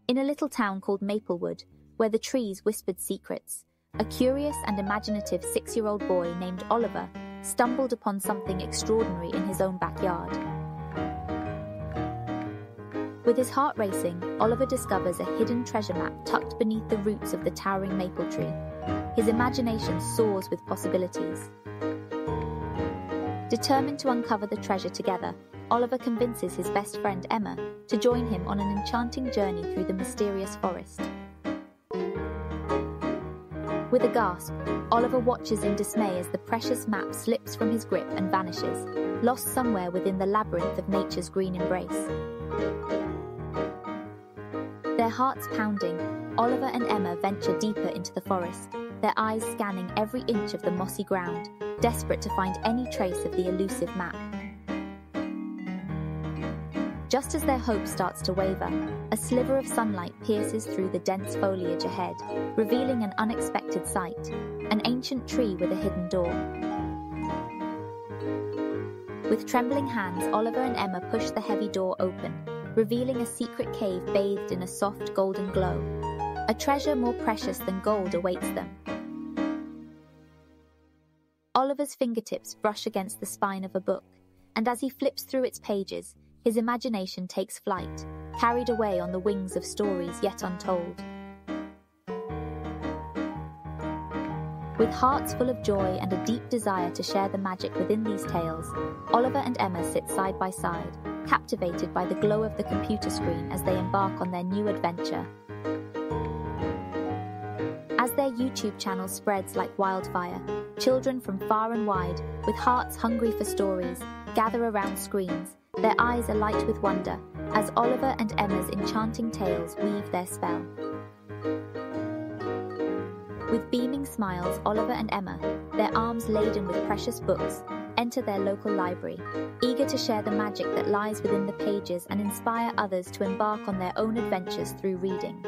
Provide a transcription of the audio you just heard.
In a little town called Maplewood, where the trees whispered secrets, a curious and imaginative 6-year-old boy named Oliver stumbled upon something extraordinary in his own backyard. With his heart racing, Oliver discovers a hidden treasure map tucked beneath the roots of the towering maple tree. His imagination soars with possibilities. Determined to uncover the treasure together, Oliver convinces his best friend Emma to join him on an enchanting journey through the mysterious forest. With a gasp, Oliver watches in dismay as the precious map slips from his grip and vanishes, lost somewhere within the labyrinth of nature's green embrace. Their hearts pounding, Oliver and Emma venture deeper into the forest, their eyes scanning every inch of the mossy ground, desperate to find any trace of the elusive map. Just as their hope starts to waver, a sliver of sunlight pierces through the dense foliage ahead, revealing an unexpected sight, an ancient tree with a hidden door. With trembling hands, Oliver and Emma push the heavy door open, revealing a secret cave bathed in a soft golden glow. A treasure more precious than gold awaits them. Oliver's fingertips brush against the spine of a book, and as he flips through its pages, his imagination takes flight, carried away on the wings of stories yet untold. With hearts full of joy and a deep desire to share the magic within these tales, Oliver and Emma sit side by side, captivated by the glow of the computer screen as they embark on their new adventure. As their YouTube channel spreads like wildfire, children from far and wide, with hearts hungry for stories, gather around screens, their eyes alight with wonder, as Oliver and Emma's enchanting tales weave their spell. With beaming smiles, Oliver and Emma, their arms laden with precious books, enter their local library, eager to share the magic that lies within the pages and inspire others to embark on their own adventures through reading.